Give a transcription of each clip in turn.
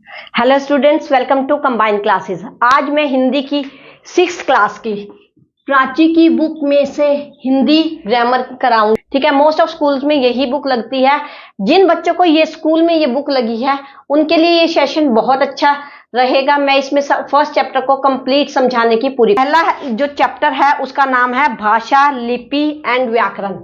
Hello students, welcome to combined classes. आज मैं हिंदी की 6th क्लास की प्राची की बुक में से हिंदी ग्रामर कराऊंगी। ठीक है, मोस्ट ऑफ स्कूल्स में यही बुक लगती है। जिन बच्चों को ये स्कूल में ये बुक लगी है उनके लिए ये सेशन बहुत अच्छा रहेगा। मैं इसमें फर्स्ट चैप्टर को कंप्लीट समझाने की पूरी। पहला जो चैप्टर है उसका नाम है भाषा, लिपि एंड व्याकरण।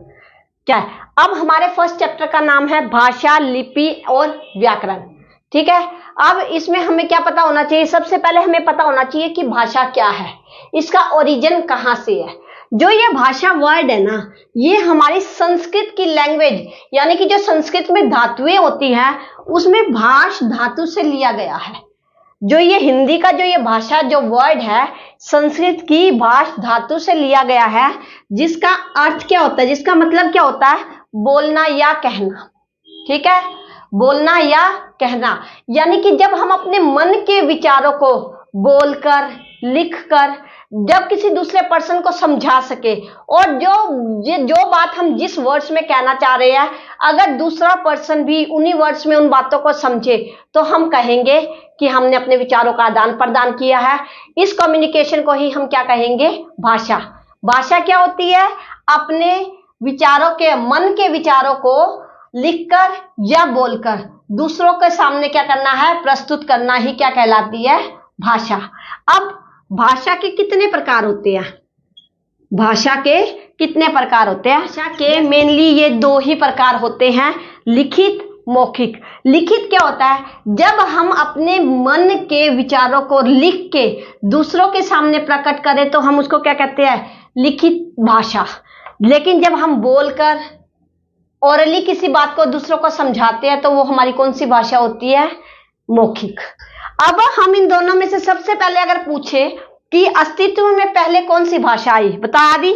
क्या है? अब हमारे फर्स्ट चैप्टर का नाम है भाषा, लिपि और व्याकरण। ठीक है, अब इसमें हमें क्या पता होना चाहिए? सबसे पहले हमें पता होना चाहिए कि भाषा क्या है, इसका ओरिजिन कहां से है। जो ये भाषा वर्ड है ना, ये हमारी संस्कृत की लैंग्वेज, यानी कि जो संस्कृत में धातुएं होती हैं उसमें भाष धातु से लिया गया है। जो ये हिंदी का जो ये भाषा जो वर्ड है, संस्कृत की भाष धातु से लिया गया है, जिसका अर्थ क्या होता है, जिसका मतलब क्या होता है? बोलना या कहना। ठीक है, बोलना या कहना, यानी कि जब हम अपने मन के विचारों को बोलकर, लिखकर, जब किसी दूसरे पर्सन को समझा सके, और जो बात हम जिस वर्ड्स में कहना चाह रहे हैं, अगर दूसरा पर्सन भी उन्हीं वर्ड्स में उन बातों को समझे तो हम कहेंगे कि हमने अपने विचारों का आदान प्रदान किया है। इस कम्युनिकेशन को ही हम क्या कहेंगे? भाषा। भाषा क्या होती है? अपने विचारों के, मन के विचारों को लिखकर या बोलकर दूसरों के सामने क्या करना है? प्रस्तुत करना ही क्या कहलाती है? भाषा। अब भाषा के कितने प्रकार होते हैं? भाषा के कितने प्रकार होते हैं? भाषा के मेनली ये दो ही प्रकार होते हैं, लिखित, मौखिक। लिखित क्या होता है? जब हम अपने मन के विचारों को लिख के दूसरों के सामने प्रकट करें तो हम उसको क्या कहते हैं? लिखित भाषा। लेकिन जब हम बोलकर ओरली किसी बात को दूसरों को समझाते हैं तो वो हमारी कौन सी भाषा होती है? मौखिक। अब हम इन दोनों में से सबसे पहले अगर पूछे कि अस्तित्व में पहले कौन सी भाषा आई, बता दी?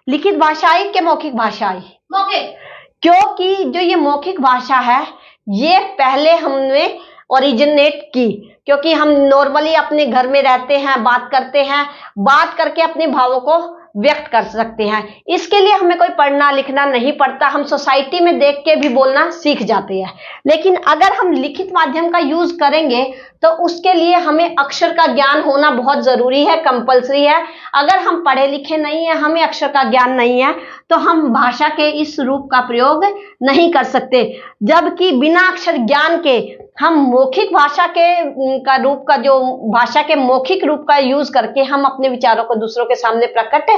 लिखित भाषा आई कि मौखिक भाषा आई? मौखिक। क्योंकि जो ये मौखिक भाषा है ये पहले हमने ओरिजिनेट की, क्योंकि हम नॉर्मली अपने घर में रहते हैं, बात करते हैं, बात करके अपने भावों को व्यक्त कर सकते हैं। इसके लिए हमें कोई पढ़ना लिखना नहीं पड़ता, हम सोसाइटी में देख के भी बोलना सीख जाते हैं। लेकिन अगर हम लिखित माध्यम का यूज करेंगे तो उसके लिए हमें अक्षर का ज्ञान होना बहुत जरूरी है, कंपलसरी है। अगर हम पढ़े लिखे नहीं है, हमें अक्षर का ज्ञान नहीं है, तो हम भाषा के इस रूप का प्रयोग नहीं कर सकते। जबकि बिना अक्षर ज्ञान के हम मौखिक भाषा के रूप का, जो भाषा के मौखिक रूप का यूज करके हम अपने विचारों को दूसरों के सामने प्रकट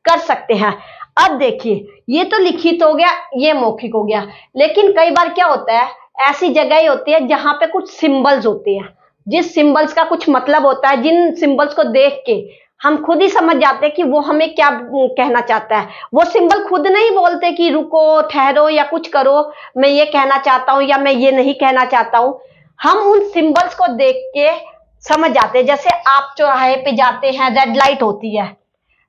कर सकते हैं। अब देखिए, ये तो लिखित हो गया, ये मौखिक हो गया। लेकिन कई बार क्या होता है, ऐसी जगह होती है जहां पे कुछ सिंबल्स होते हैं, जिस सिंबल्स का कुछ मतलब होता है, जिन सिंबल्स को देख के हम खुद ही समझ जाते हैं कि वो हमें क्या कहना चाहता है। वो सिंबल खुद नहीं बोलते कि रुको, ठहरो या कुछ करो, मैं ये कहना चाहता हूं या मैं ये नहीं कहना चाहता हूं। हम उन सिंबल्स को देख के समझ जाते हैं। जैसे आप चौराहे पे जाते हैं, रेड लाइट होती है।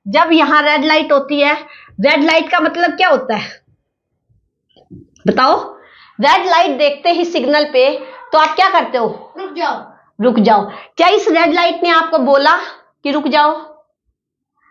जब यहाँ रेड लाइट होती है, रेड लाइट का मतलब क्या होता है बताओ? रेड लाइट देखते ही सिग्नल पे तो आप क्या करते हो? रुक जाओ। रुक जाओ। क्या इस रेड लाइट ने आपको बोला कि रुक जाओ?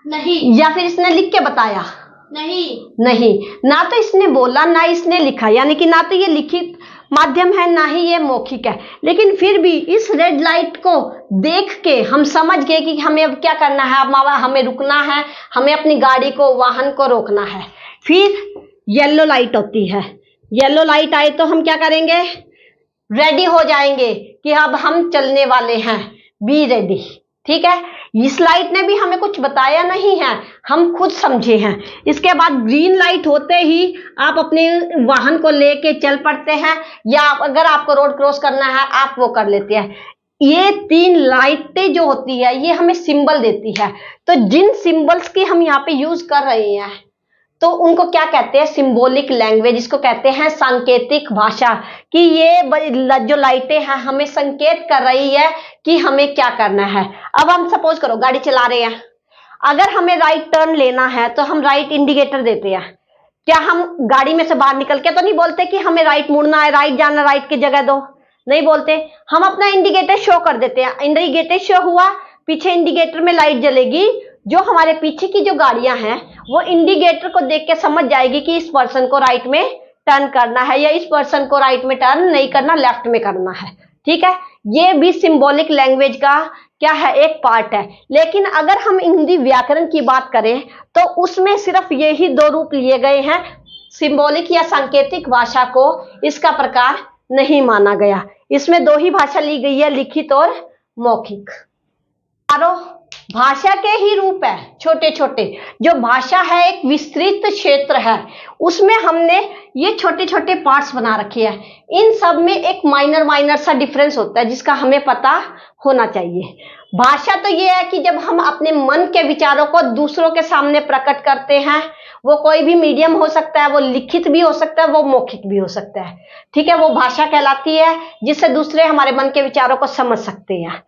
नहीं। या फिर इसने लिख के बताया? नहीं। नहीं, ना तो इसने बोला ना इसने लिखा, यानी कि ना तो ये लिखित माध्यम है ना ही ये मौखिक है। लेकिन फिर भी इस रेड लाइट को देख के हम समझ गए कि हमें अब क्या करना है, अब हमें रुकना है, हमें अपनी गाड़ी को, वाहन को रोकना है। फिर येलो लाइट होती है। येलो लाइट आए तो हम क्या करेंगे? रेडी हो जाएंगे कि अब हम चलने वाले हैं, बी रेडी। ठीक है, इस लाइट ने भी हमें कुछ बताया नहीं है, हम खुद समझे हैं। इसके बाद ग्रीन लाइट होते ही आप अपने वाहन को लेके चल पड़ते हैं, या अगर आपको रोड क्रॉस करना है आप वो कर लेते हैं। ये 3 लाइटें जो होती है ये हमें सिंबल देती है। तो जिन सिंबल्स की हम यहाँ पे यूज कर रहे हैं तो उनको क्या कहते हैं? Symbolic language. इसको कहते हैं सांकेतिक भाषा। कि ये जो लाइटें हैं हमें संकेत कर रही है कि हमें क्या करना है। अब हम सपोज करो गाड़ी चला रहे हैं, अगर हमें राइट टर्न लेना है तो हम राइट इंडिकेटर देते हैं। क्या हम गाड़ी में से बाहर निकल के तो नहीं बोलते कि हमें राइट मुड़ना है, राइट जाना, राइट की जगह दो? नहीं बोलते, हम अपना इंडिकेटर शो कर देते हैं। इंडिकेटर शो हुआ, पीछे इंडिकेटर में लाइट जलेगी, जो हमारे पीछे की जो गाड़ियां हैं वो इंडिकेटर को देख के समझ जाएगी कि इस पर्सन को राइट में टर्न करना है या इस पर्सन को राइट में टर्न नहीं करना, लेफ्ट में करना है। ठीक है, ये भी सिंबॉलिक लैंग्वेज का क्या है, एक पार्ट है। लेकिन अगर हम हिंदी व्याकरण की बात करें तो उसमें सिर्फ यही दो रूप लिए गए हैं, सिंबॉलिक या सांकेतिक भाषा को इसका प्रकार नहीं माना गया। इसमें दो ही भाषा ली गई है, लिखित और मौखिक। भाषा के ही रूप है छोटे छोटे। जो भाषा है एक विस्तृत क्षेत्र है, उसमें हमने ये छोटे छोटे पार्ट्स बना रखे हैं। इन सब में एक माइनर सा डिफरेंस होता है जिसका हमें पता होना चाहिए। भाषा तो ये है कि जब हम अपने मन के विचारों को दूसरों के सामने प्रकट करते हैं, वो कोई भी मीडियम हो सकता है, वो लिखित भी हो सकता है, वो मौखिक भी हो सकता है, ठीक है, वो भाषा कहलाती है जिससे दूसरे हमारे मन के विचारों को समझ सकते हैं।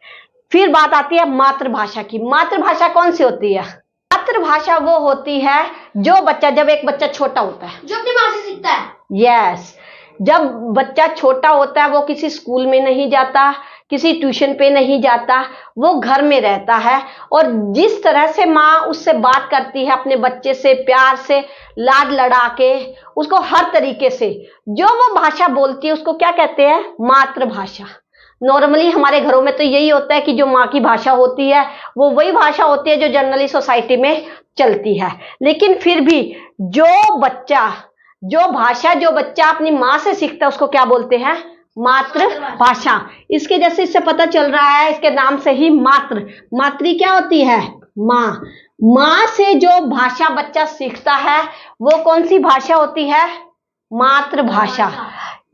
फिर बात आती है मातृभाषा की। मातृभाषा कौन सी होती है? मातृभाषा वो होती है जब एक बच्चा छोटा होता है, जो अपनी माँ से सीखता है। यस, जब बच्चा छोटा होता है वो किसी स्कूल में नहीं जाता, किसी ट्यूशन पे नहीं जाता, वो घर में रहता है और जिस तरह से माँ उससे बात करती है अपने बच्चे से, प्यार से, लाड लड़ा के, उसको हर तरीके से जो वो भाषा बोलती है उसको क्या कहते हैं? मातृभाषा। नॉर्मली हमारे घरों में तो यही होता है कि जो माँ की भाषा होती है वो वही भाषा होती है जो जनरली सोसाइटी में चलती है। लेकिन फिर भी जो बच्चा अपनी माँ से सीखता है उसको क्या बोलते हैं? मातृभाषा। इसके जैसे इससे पता चल रहा है, इसके नाम से ही मातृ क्या होती है? माँ। माँ से जो भाषा बच्चा सीखता है वो कौन सी भाषा होती है? मातृभाषा।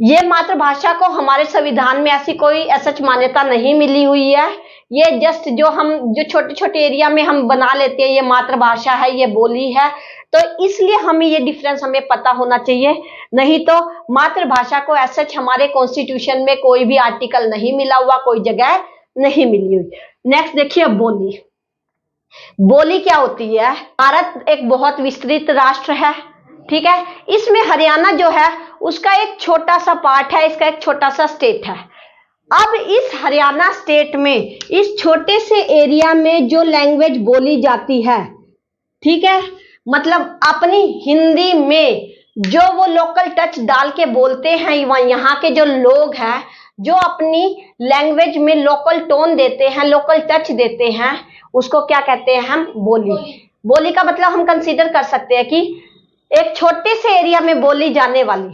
ये मातृभाषा को हमारे संविधान में ऐसी कोई सच मान्यता नहीं मिली हुई है। ये जस्ट जो छोटे छोटे एरिया में हम बना लेते हैं ये मातृभाषा है, ये बोली है, तो इसलिए हमें ये डिफरेंस हमें पता होना चाहिए। नहीं तो मातृभाषा को ऐसा हमारे कॉन्स्टिट्यूशन में कोई भी आर्टिकल नहीं मिला हुआ, कोई जगह नहीं मिली हुई। नेक्स्ट देखिए बोली। बोली क्या होती है? भारत एक बहुत विस्तृत राष्ट्र है, ठीक है, इसमें हरियाणा जो है उसका एक छोटा सा पार्ट है, इसका एक छोटा सा स्टेट है। अब इस हरियाणा स्टेट में इस छोटे से एरिया में जो लैंग्वेज बोली जाती है, ठीक है, मतलब अपनी हिंदी में जो वो लोकल टच डाल के बोलते हैं, यहाँ के जो लोग हैं जो अपनी लैंग्वेज में लोकल टोन देते हैं, लोकल टच देते हैं, उसको क्या कहते हैं हम? बोली। बोली का मतलब हम कंसीडर कर सकते हैं कि एक छोटे से एरिया में बोली जाने वाली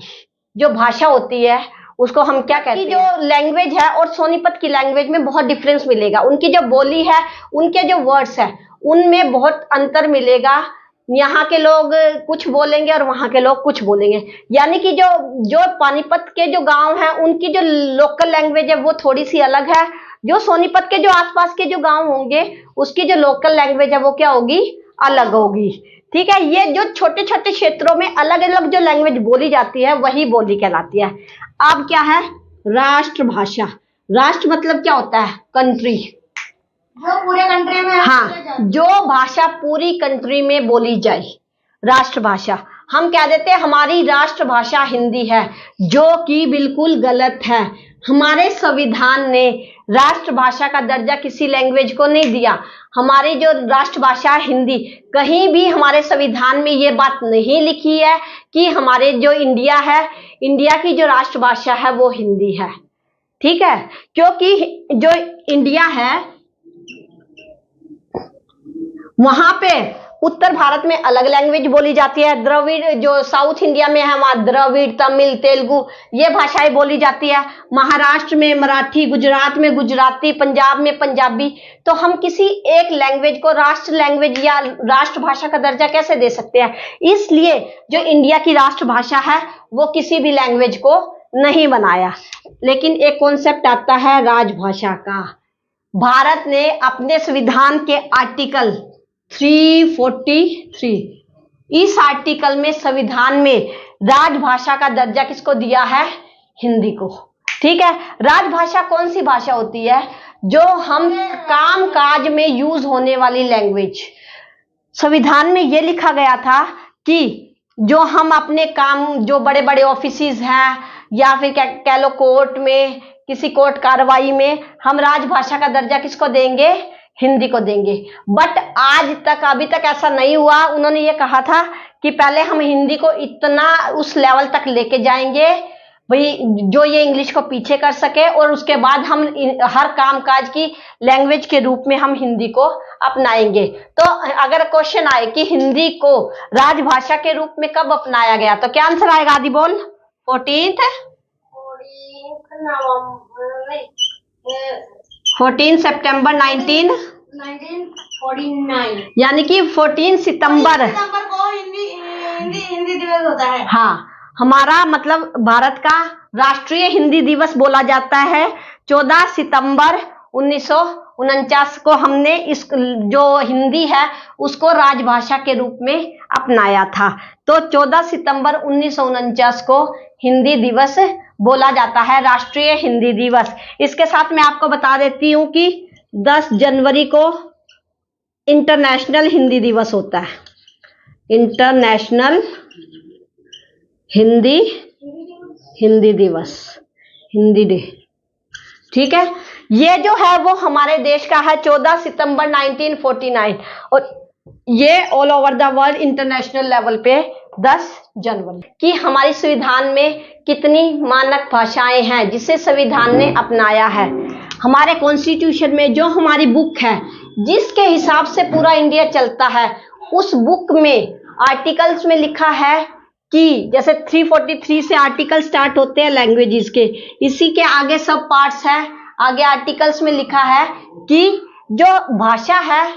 जो भाषा होती है उसको हम क्या कहते हैं? जो लैंग्वेज है और सोनीपत की लैंग्वेज में बहुत डिफरेंस मिलेगा। उनकी जो बोली है, उनके जो वर्ड्स है, उनमें बहुत अंतर मिलेगा। यहाँ के लोग कुछ बोलेंगे और वहां के लोग कुछ बोलेंगे, यानी कि जो पानीपत के जो गांव हैं उनकी जो लोकल लैंग्वेज है वो थोड़ी सी अलग है। जो सोनीपत के जो आसपास के जो गांव होंगे उसकी जो लोकल लैंग्वेज है वो क्या होगी? अलग होगी, ठीक है। ये जो छोटे छोटे क्षेत्रों में अलग अलग जो लैंग्वेज बोली जाती है वही बोली कहलाती है। अब क्या है? राष्ट्रभाषा। राष्ट्र मतलब क्या होता है? कंट्री। जो पूरे कंट्री में, हाँ, जो भाषा पूरी कंट्री में बोली जाए, राष्ट्रभाषा। हम कह देते हैं हमारी राष्ट्रभाषा हिंदी है, जो कि बिल्कुल गलत है। हमारे संविधान ने राष्ट्रभाषा का दर्जा किसी लैंग्वेज को नहीं दिया। हमारी जो राष्ट्रभाषा हिंदी, कहीं भी हमारे संविधान में ये बात नहीं लिखी है कि हमारे जो इंडिया है, इंडिया की जो राष्ट्रभाषा है वो हिंदी है, ठीक है। क्योंकि जो इंडिया है वहां पे उत्तर भारत में अलग लैंग्वेज बोली जाती है। द्रविड़, जो साउथ इंडिया में है वहां द्रविड़, तमिल, तेलुगु ये भाषाएं बोली जाती है। महाराष्ट्र में मराठी, गुजरात में गुजराती, पंजाब में पंजाबी। तो हम किसी एक लैंग्वेज को राष्ट्र लैंग्वेज या राष्ट्रभाषा का दर्जा कैसे दे सकते हैं? इसलिए जो इंडिया की राष्ट्रभाषा है वो किसी भी लैंग्वेज को नहीं बनाया। लेकिन एक कॉन्सेप्ट आता है राजभाषा का। भारत ने अपने संविधान के आर्टिकल 343, इस आर्टिकल में संविधान में राजभाषा का दर्जा किसको दिया है? हिंदी को, ठीक है। राजभाषा कौन सी भाषा होती है? जो हम काम काज में यूज होने वाली लैंग्वेज। संविधान में यह लिखा गया था कि जो हम अपने काम, जो बड़े बड़े ऑफिसेज हैं या फिर कह लो कोर्ट में, किसी कोर्ट कार्रवाई में, हम राजभाषा का दर्जा किसको देंगे? हिंदी को देंगे। बट आज तक, अभी तक ऐसा नहीं हुआ। उन्होंने ये कहा था कि पहले हम हिंदी को इतना उस लेवल तक लेके जाएंगे, भाई जो ये इंग्लिश को पीछे कर सके, और उसके बाद हम हर काम काज की लैंग्वेज के रूप में हम हिंदी को अपनाएंगे। तो अगर क्वेश्चन आए कि हिंदी को राजभाषा के रूप में कब अपनाया गया, तो क्या आंसर आएगा? आदि बोल। 14 सितंबर 1949 यानी कि 14 सितंबर को हिंदी दिवस होता है। हाँ, हमारा मतलब भारत का राष्ट्रीय हिंदी दिवस बोला जाता है। 14 सितंबर 1949 को हमने इस जो हिंदी है उसको राजभाषा के रूप में अपनाया था। तो 14 सितंबर 1949 को हिंदी दिवस बोला जाता है, राष्ट्रीय हिंदी दिवस। इसके साथ मैं आपको बता देती हूँ कि 10 जनवरी को इंटरनेशनल हिंदी दिवस होता है, इंटरनेशनल हिंदी दिवस, हिंदी डे। ठीक है, ये जो है वो हमारे देश का है 14 सितंबर 1949, और ये all over the world international level पे 10 जनवरी। कि हमारी संविधान में कितनी मानक भाषाएं हैं जिसे संविधान ने अपनाया है। हमारे कॉन्स्टिट्यूशन में जो हमारी बुक है जिसके हिसाब से पूरा इंडिया चलता है, उस बुक में आर्टिकल्स में लिखा है कि जैसे 343 से आर्टिकल स्टार्ट होते हैं लैंग्वेजेस के, इसी के आगे सब पार्ट्स है। आगे आर्टिकल्स में लिखा है कि जो भाषा है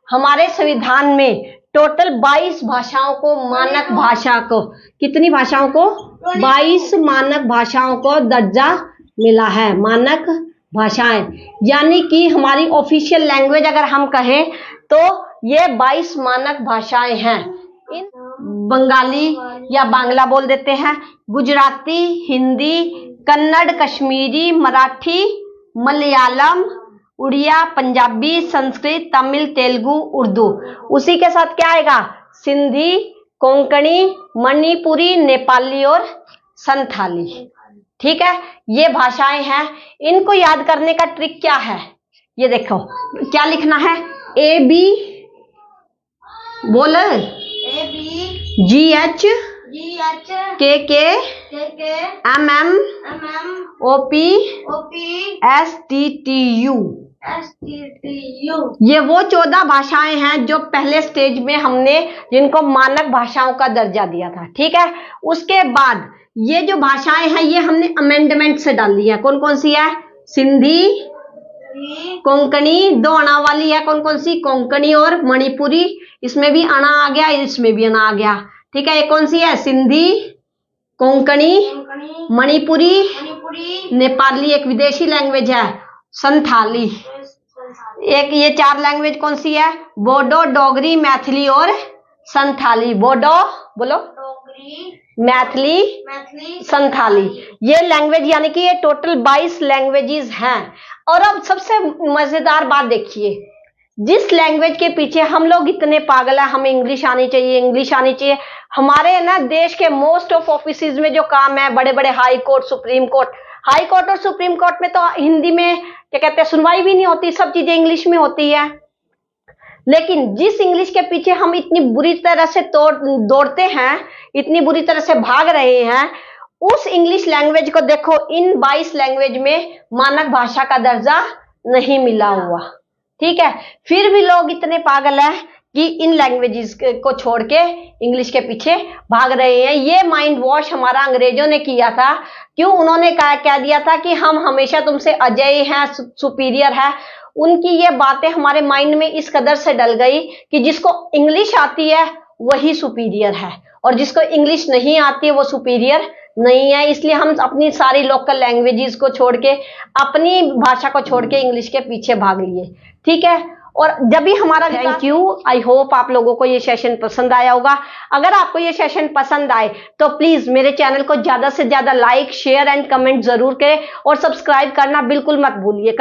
हमारे संविधान में टोटल 22 भाषाओं को, मानक भाषा को, कितनी भाषाओं को? 22 मानक भाषाओं को दर्जा मिला है, मानक भाषाएं। यानी कि हमारी ऑफिशियल लैंग्वेज अगर हम कहें तो ये 22 मानक भाषाएं हैं। इन बंगाली या बांग्ला बोल देते हैं, गुजराती, हिंदी, कन्नड़, कश्मीरी, मराठी, मलयालम, उड़िया, पंजाबी, संस्कृत, तमिल, तेलुगु, उर्दू। उसी के साथ क्या आएगा? सिंधी, कोंकणी, मणिपुरी, नेपाली और संथाली। ठीक है, ये भाषाएं हैं। इनको याद करने का ट्रिक क्या है? ये देखो क्या लिखना है, ए बी बोल, GH KK MM OP STTU। ये वो 14 भाषाएं हैं जो पहले स्टेज में हमने जिनको मानक भाषाओं का दर्जा दिया था। ठीक है, उसके बाद ये जो भाषाएं हैं ये हमने अमेंडमेंट से डाली है। कौन कौन सी है? सिंधी, कोंकणी, 2 अणा वाली है। कौन कौन सी? कोंकणी और मणिपुरी। इसमें भी अणा आ गया, इसमें भी अणा आ गया। ठीक है, ये कौन सी है? सिंधी, कोंकणी, मणिपुरी, नेपाली एक विदेशी लैंग्वेज है, संथाली। एक ये 4 लैंग्वेज कौन सी है? बोडो, डोगरी, मैथिली और संथाली। बोडो बोलो, मैथिली, संथाली। ये लैंग्वेज यानी कि ये टोटल 22 लैंग्वेजेस हैं। और अब सबसे मजेदार बात देखिए, जिस लैंग्वेज के पीछे हम लोग इतने पागल हैं, हमें इंग्लिश आनी चाहिए, इंग्लिश आनी चाहिए। हमारे ना देश के मोस्ट ऑफ ऑफिसेज में जो काम है, बड़े बड़े high court, supreme court, high court और सुप्रीम कोर्ट में तो हिंदी में क्या कहते हैं, सुनवाई भी नहीं होती, सब चीजें इंग्लिश में होती है। लेकिन जिस इंग्लिश के पीछे हम इतनी बुरी तरह से दौड़ते हैं, इतनी बुरी तरह से भाग रहे हैं, उस इंग्लिश लैंग्वेज को देखो, इन 22 लैंग्वेज में मानक भाषा का दर्जा नहीं मिला हुआ। ठीक है, फिर भी लोग इतने पागल हैं कि इन लैंग्वेजेस को छोड़ के इंग्लिश के पीछे भाग रहे हैं। ये माइंड वॉश हमारा अंग्रेजों ने किया था। क्यों? उन्होंने कह दिया था कि हम हमेशा तुमसे अजय हैं, सुपीरियर है। उनकी ये बातें हमारे माइंड में इस कदर से डल गई कि जिसको इंग्लिश आती है वही सुपीरियर है, और जिसको इंग्लिश नहीं आती है वो सुपीरियर नहीं है। इसलिए हम अपनी सारी लोकल लैंग्वेजेस को छोड़ के, अपनी भाषा को छोड़ के इंग्लिश के पीछे भाग लिए। ठीक है, और जब भी हमारा, थैंक यू, आई होप आप लोगों को ये सेशन पसंद आया होगा। अगर आपको ये सेशन पसंद आए तो प्लीज मेरे चैनल को ज्यादा से ज्यादा लाइक, शेयर एंड कमेंट जरूर करें, और सब्सक्राइब करना बिल्कुल मत भूलिए।